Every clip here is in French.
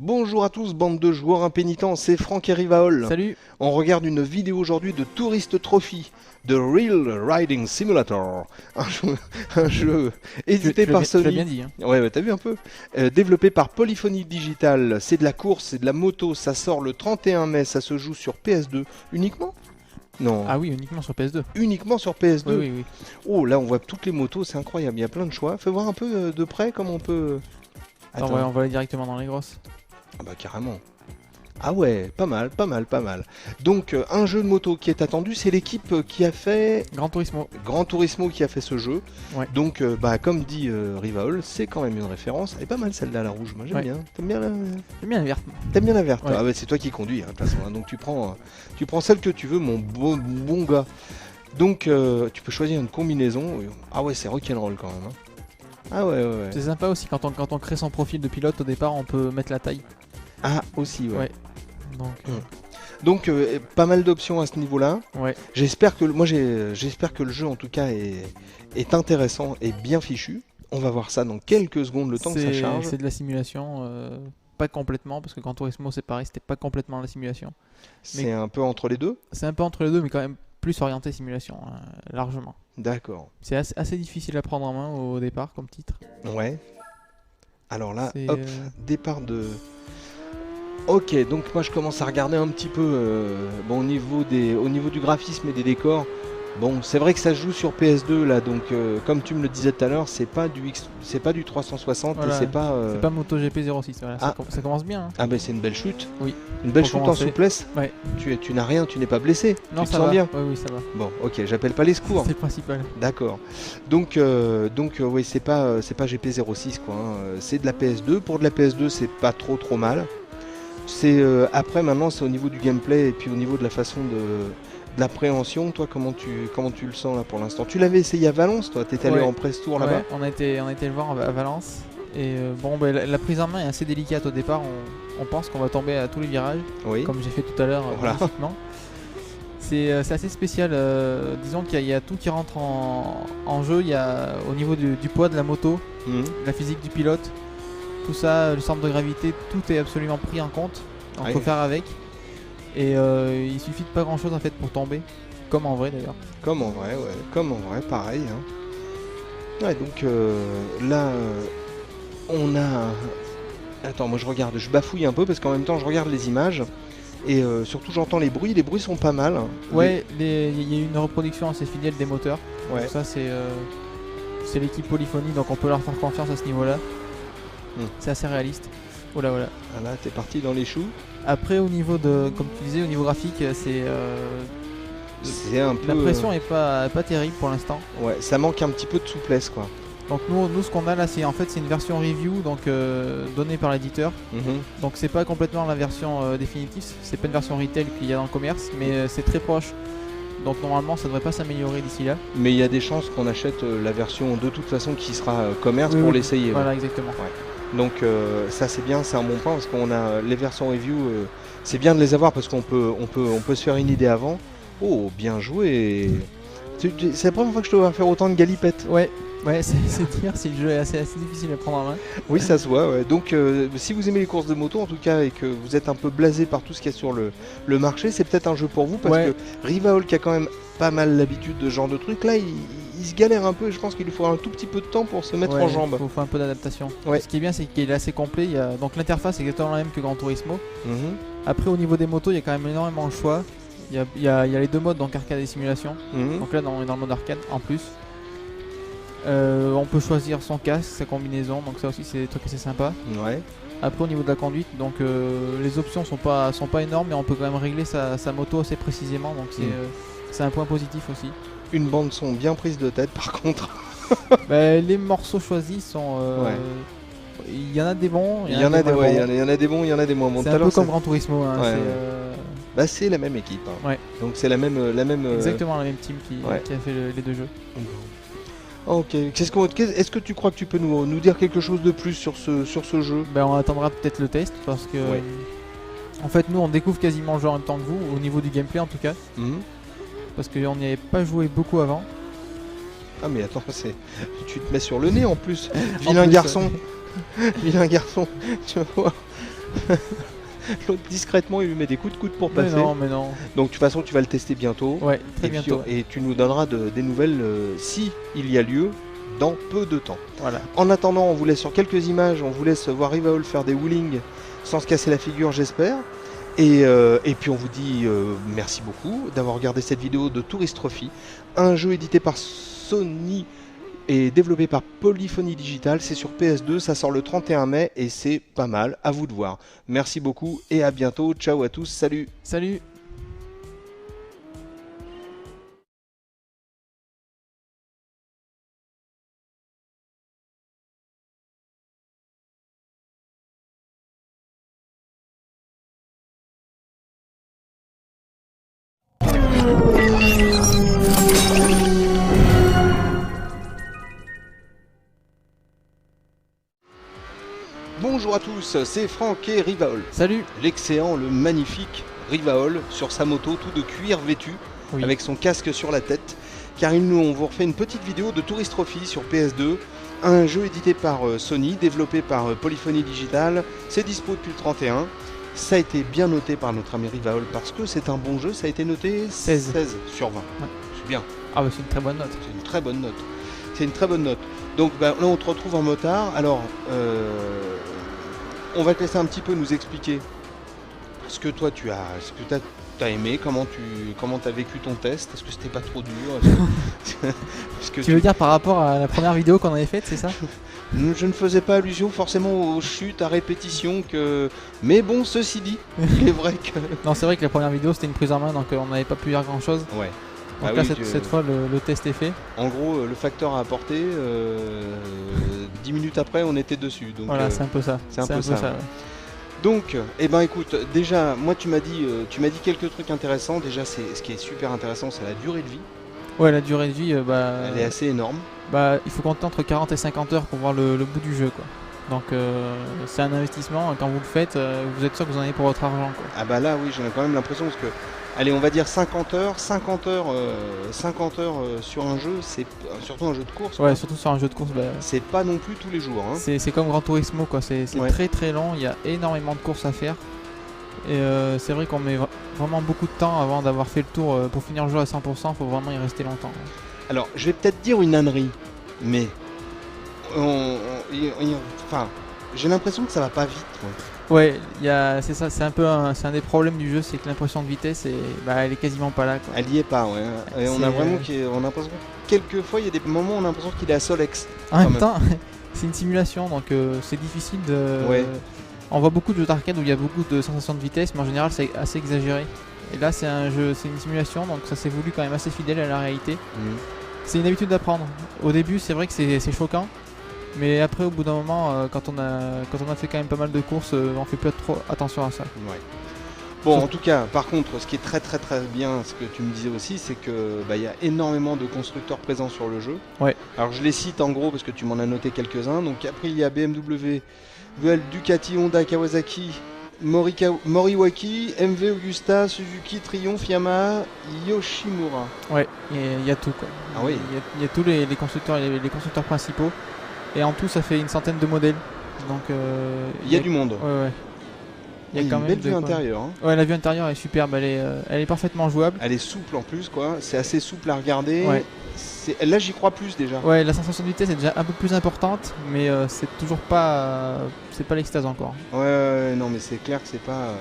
Bonjour à tous, bande de joueurs impénitents, c'est Franck et Rivaol. Salut. On regarde une vidéo aujourd'hui de Tourist Trophy, de Real Riding Simulator, un jeu édité par Sony. Tu l'as bien dit. Hein. Ouais, t'as vu un peu. Développé par Polyphony Digital, c'est de la course, c'est de la moto, ça sort le 31 mai, ça se joue sur PS2 uniquement. Non. Ah oui, uniquement sur PS2. Uniquement sur PS2. Oui. Oh, là on voit toutes les motos, c'est incroyable, il y a plein de choix. Fais voir un peu de près comment on peut... Attends, on va aller directement dans les grosses. Ah bah carrément. Ah ouais, pas mal. Donc un jeu de moto qui est attendu, c'est l'équipe qui a fait... Gran Turismo qui a fait ce jeu. Ouais. Donc comme dit Rivaol, c'est quand même une référence. Elle est pas mal celle-là, la rouge, moi j'aime bien. T'aimes bien la... J'aime bien la verte. T'aimes bien la verte, ouais. Ah bah c'est toi qui conduis, hein, de toute façon. Hein. Donc tu prends celle que tu veux, mon bon gars. Donc tu peux choisir une combinaison. Ah ouais, c'est rock'n'roll quand même. Hein. Ah ouais. C'est sympa aussi quand on crée son profil de pilote au départ, on peut mettre la taille. Ah aussi ouais. Donc pas mal d'options à ce niveau-là. Ouais. J'espère que le jeu en tout cas est intéressant et bien fichu. On va voir ça dans quelques secondes le temps que ça charge. C'est de la simulation, pas complètement parce que Gran Turismo c'est pareil, c'était pas complètement la simulation. C'est un peu entre les deux. C'est un peu entre les deux, mais quand même plus orienté simulation, largement. D'accord. C'est assez difficile à prendre en main au départ comme titre. Ouais. Alors là, hop, départ de... Ok, donc moi je commence à regarder un petit peu au niveau du graphisme et des décors. Bon, c'est vrai que ça se joue sur PS2 là, donc comme tu me le disais tout à l'heure, c'est pas du 360 voilà, et c'est pas MotoGP 06. Voilà, ça commence bien. Hein. Ah ben c'est une belle chute. Oui. Une belle chute en souplesse. Ouais. Tu n'as rien, tu n'es pas blessé. Non, tu te sens bien. Oui, ça va. Bon, ok, j'appelle pas les secours. C'est le principal. D'accord. Donc oui, c'est pas GP06 quoi. Hein. C'est de la PS2. Pour de la PS2, c'est pas trop mal. C'est après maintenant c'est au niveau du gameplay et puis au niveau de la façon de l'appréhension. Toi comment tu le sens là pour l'instant? Tu l'avais essayé à Valence toi? T'étais allé en press tour là-bas? On a été le voir à Valence et la prise en main est assez délicate au départ. On pense qu'on va tomber à tous les virages, comme j'ai fait tout à l'heure. Voilà. C'est assez spécial. Disons qu'il y a tout qui rentre en jeu. Il y a au niveau du poids de la moto, la physique du pilote. Tout ça, le centre de gravité, tout est absolument pris en compte. Il faut faire avec. Et il suffit de pas grand chose en fait pour tomber. Comme en vrai d'ailleurs. Comme en vrai, pareil. Hein. Ouais, donc là, on a... Attends, moi je bafouille un peu parce qu'en même temps je regarde les images. Et surtout j'entends les bruits sont pas mal. Ouais, il y a une reproduction assez fidèle des moteurs. Ouais. Donc ça c'est l'équipe Polyphony, donc on peut leur faire confiance à ce niveau-là. C'est assez réaliste. Voilà. Ah là, t'es parti dans les choux. Après, au niveau comme tu disais, au niveau graphique, c'est un peu... La pression est pas terrible pour l'instant. Ouais, ça manque un petit peu de souplesse, quoi. Donc nous ce qu'on a là, c'est une version review, donc donnée par l'éditeur. Donc c'est pas complètement la version définitive. C'est pas une version retail qu'il y a dans le commerce, mais c'est très proche. Donc normalement ça devrait pas s'améliorer d'ici là. Mais il y a des chances qu'on achète la version de toute façon qui sera commerce pour l'essayer. Voilà, exactement. Ouais. Donc ça c'est bien, c'est un bon point parce qu'on a les versions review, c'est bien de les avoir parce qu'on peut se faire une idée avant. Oh, bien joué. C'est la première fois que je te vois faire autant de galipettes. Ouais, c'est dire si le jeu est assez difficile à prendre en main. Oui, ça se voit, ouais. Donc si vous aimez les courses de moto en tout cas et que vous êtes un peu blasé par tout ce qu'il y a sur le marché, c'est peut-être un jeu pour vous parce que Rivaol qui a quand même pas mal l'habitude de ce genre de truc, là il se galère un peu et je pense qu'il lui faudra un tout petit peu de temps pour se mettre en jambes. Il faut un peu d'adaptation. Ce qui est bien c'est qu'il est assez complet, donc l'interface est exactement la même que Gran Turismo. Après au niveau des motos il y a quand même énormément de choix. Il y a les deux modes, donc arcade et simulation. Donc là on est dans le mode arcade en plus. On peut choisir son casque, sa combinaison, donc ça aussi c'est des trucs assez sympa. Après au niveau de la conduite, donc les options sont pas énormes, mais on peut quand même régler sa moto assez précisément, donc c'est un point positif aussi. Une bande son bien prise de tête par contre. Les morceaux choisis sont... Il y en a des bons, il y en a des bons, il y en a des moins bons. C'est un peu comme Gran Turismo. Hein, c'est la même équipe. Hein. Donc c'est la même... Exactement la même team qui a fait les deux jeux. Ok, est-ce que tu crois que tu peux nous dire quelque chose de plus sur ce jeu? On attendra peut-être le test parce que en fait nous on découvre quasiment le jeu en même temps que vous, au niveau du gameplay en tout cas. parce qu'on n'y avait pas joué beaucoup avant. Ah mais attends, tu te mets sur le nez en plus. Vilain garçon. Vilain garçon, tu vois. L'autre discrètement il lui met des coups de coude pour passer. Mais non. Donc de toute façon tu vas le tester bientôt. Ouais, très bientôt. Et tu nous donneras des nouvelles si il y a lieu dans peu de temps. Voilà. En attendant, on vous laisse sur quelques images, on vous laisse voir Rivaol faire des wheelings sans se casser la figure, j'espère. Et puis on vous dit merci beaucoup d'avoir regardé cette vidéo de Tourist Trophy, un jeu édité par Sony et développé par Polyphony Digital. C'est sur PS2, ça sort le 31 mai et c'est pas mal, à vous de voir. Merci beaucoup et à bientôt. Ciao à tous, salut. Salut. Bonjour à tous, c'est Franck et Rivaol. Salut. L'excellent, le magnifique Rivaol sur sa moto tout de cuir vêtu, oui, avec son casque sur la tête. Car on vous refait une petite vidéo de Tourist Trophy sur PS2, un jeu édité par Sony, développé par Polyphony Digital. C'est dispo depuis le 31. Ça a été bien noté par notre ami Rivaol parce que c'est un bon jeu, ça a été noté 16 sur 20. Ouais. C'est bien. Ah bah c'est une très bonne note. C'est une très bonne note. C'est une très bonne note. Donc là on te retrouve en motard. Alors on va te laisser un petit peu nous expliquer ce que toi tu as aimé, comment t'as vécu ton test. Est-ce que c'était pas trop dur? Tu veux dire par rapport à la première vidéo qu'on avait faite, c'est ça? Je ne faisais pas allusion forcément aux chutes à répétition mais bon, ceci dit, il est vrai que... Non, c'est vrai que la première vidéo c'était une prise en main, donc on n'avait pas pu dire grand chose. Ouais. Donc là, cette fois, le test est fait. En gros, le facteur à apporter, 10 minutes après, on était dessus. Donc, voilà, c'est un peu ça. C'est un peu ça. Ouais. Donc, écoute, déjà, moi, tu m'as dit quelques trucs intéressants. Déjà, ce qui est super intéressant, c'est la durée de vie. Ouais, la durée de vie, elle est assez énorme. Il faut compter entre 40 et 50 heures pour voir le bout du jeu, quoi. Donc, c'est un investissement. Quand vous le faites, vous êtes sûr que vous en avez pour votre argent, quoi. Ah bah là, oui, j'ai quand même l'impression parce que... Allez, on va dire 50 heures sur un jeu, c'est surtout un jeu de course. Ouais, quoi. surtout sur un jeu de course. C'est pas non plus tous les jours. Hein. C'est comme Gran Turismo, quoi. C'est très très long, il y a énormément de courses à faire. Et c'est vrai qu'on met vraiment beaucoup de temps avant d'avoir fait le tour. Pour finir le jeu à 100%, il faut vraiment y rester longtemps. Alors, je vais peut-être dire une ânerie, mais j'ai l'impression que ça va pas vite. Ouais, c'est ça, c'est un des problèmes du jeu, c'est que l'impression de vitesse, elle est quasiment pas là, quoi. Elle y est pas, ouais. Et on a l'impression que quelquefois, il y a des moments où on a l'impression qu'il est à Solex. En même temps, c'est une simulation, donc c'est difficile de... Ouais. On voit beaucoup de jeux d'arcade où il y a beaucoup de sensations de vitesse, mais en général, c'est assez exagéré. Et là, c'est une simulation, donc ça s'est voulu quand même assez fidèle à la réalité. C'est une habitude d'apprendre. Au début, c'est vrai que c'est choquant. Mais après, au bout d'un moment, quand on a fait quand même pas mal de courses, on fait plus trop attention à ça. Ouais. Bon, en tout cas, par contre, ce qui est très très très bien, ce que tu me disais aussi, c'est que y a énormément de constructeurs présents sur le jeu. Ouais. Alors je les cite en gros parce que tu m'en as noté quelques-uns. Donc après, il y a BMW, Ducati, Honda, Kawasaki, Moriwaki, MV Augusta, Suzuki, Triumph, Yamaha, Yoshimura. Ouais, il y a tout, quoi. Ah oui. Il y a tous les constructeurs, les constructeurs principaux. Et en tout, ça fait une centaine de modèles. Donc, il y a du monde. Ouais. Il y a quand une même belle vue intérieure. Hein. Ouais, la vue intérieure est superbe. Elle est parfaitement jouable. Elle est souple en plus, quoi. C'est assez souple à regarder. Ouais. Là, j'y crois plus déjà. Ouais, la sensation de vitesse est déjà un peu plus importante, mais c'est toujours pas, c'est pas l'extase encore. Ouais, non, mais c'est clair que c'est pas.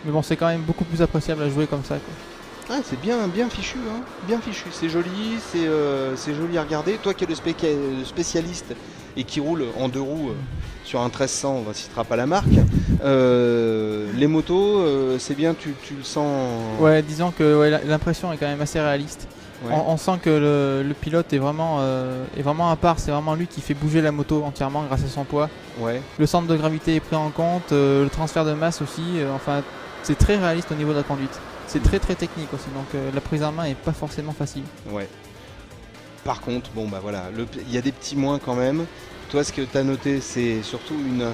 Mais bon, c'est quand même beaucoup plus appréciable à jouer comme ça, quoi. Ah, c'est bien fichu, hein. Bien fichu. C'est joli, c'est joli à regarder. Toi qui es le spécialiste et qui roule en 2 roues sur un 1300, on ne citera pas la marque. Les motos, c'est bien, tu le sens. Ouais, disons que l'impression est quand même assez réaliste. Ouais. On sent que le pilote est vraiment à part. C'est vraiment lui qui fait bouger la moto entièrement grâce à son poids. Ouais. Le centre de gravité est pris en compte, le transfert de masse aussi. Enfin, c'est très réaliste au niveau de la conduite. C'est très très technique aussi, donc la prise en main est pas forcément facile. Ouais. Par contre, bon bah voilà, il y a des petits moins quand même. Toi, ce que tu as noté, c'est surtout une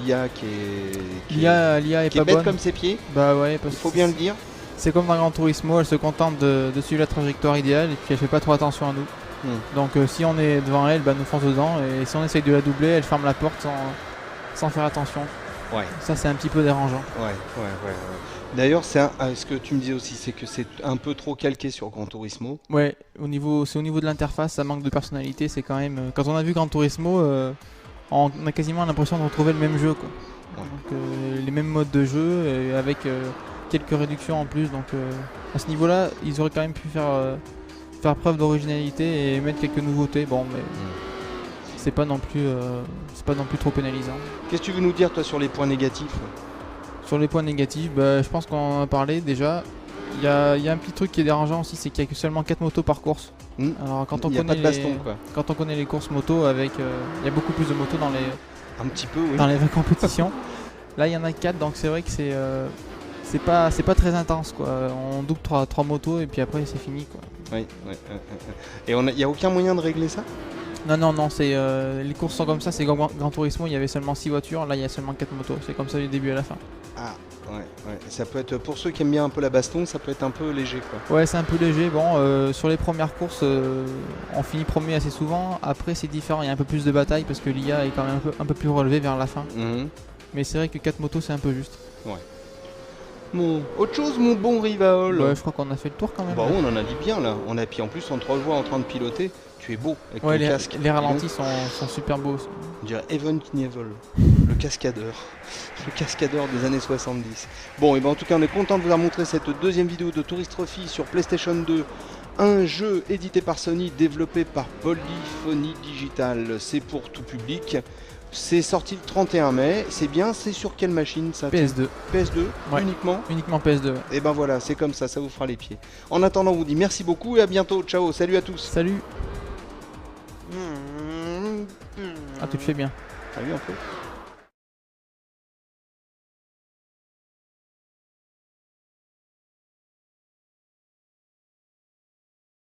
IA qui est l'IA est pas bête bonne. Comme ses pieds. Bah ouais, il faut bien le dire. C'est comme dans Gran Turismo, elle se contente de suivre la trajectoire idéale et puis elle fait pas trop attention à nous. Donc si on est devant elle, bah, nous fonce dedans, et si on essaye de la doubler, elle ferme la porte sans faire attention. Ouais. Ça c'est un petit peu dérangeant. Ouais. D'ailleurs, ce que tu me disais aussi, c'est que c'est un peu trop calqué sur Gran Turismo. Ouais, c'est au niveau de l'interface, ça manque de personnalité. C'est quand même. Quand on a vu Gran Turismo, on a quasiment l'impression de retrouver le même jeu, quoi. Ouais. Donc, les mêmes modes de jeu, avec quelques réductions en plus. Donc à ce niveau-là, ils auraient quand même pu faire preuve d'originalité et mettre quelques nouveautés. Bon, mais c'est pas non plus trop pénalisant. Qu'est-ce que tu veux nous dire, toi, sur les points négatifs? Sur les points négatifs, je pense qu'on en a parlé déjà. Il y a un petit truc qui est dérangeant aussi, c'est qu'il n'y a que seulement 4 motos par course. Alors quand on connaît les courses moto, il y a beaucoup plus de motos dans les vraies compétitions. Là il y en a 4, donc c'est vrai que c'est pas très intense, quoi. On double 3 motos et puis après c'est fini, quoi. Oui. Et il n'y a aucun moyen de régler ça? Non, les courses sont comme ça. C'est Gran Turismo, il y avait seulement 6 voitures, là il y a seulement 4 motos. C'est comme ça du début à la fin. Ah, ouais. Ça peut être, pour ceux qui aiment bien un peu la baston, ça peut être un peu léger, quoi. Ouais, c'est un peu léger. Bon, sur les premières courses, on finit premier assez souvent. Après, c'est différent, il y a un peu plus de bataille parce que l'IA est quand même un peu plus relevée vers la fin. Mais c'est vrai que 4 motos, c'est un peu juste. Ouais. Bon, autre chose, mon bon Rivaol. Ouais, je crois qu'on a fait le tour quand même. Bon, on en a dit bien là. Puis en plus, on te revoit en train de piloter. Tu es beau avec ton casque. Les ralentis sont super beaux. On dirait Evan Knievel, le cascadeur. Le cascadeur des années 70. Bon, et ben en tout cas, on est content de vous avoir montré cette deuxième vidéo de Tourist Trophy sur PlayStation 2. Un jeu édité par Sony, développé par Polyphony Digital. C'est pour tout public. C'est sorti le 31 mai. C'est bien, c'est sur quelle machine ça? PS2. PS2 ouais. Uniquement PS2. Et ben voilà, c'est comme ça vous fera les pieds. En attendant, on vous dit merci beaucoup et à bientôt. Ciao, salut à tous. Salut. Ah, tu le fais bien. Ah oui, un peu.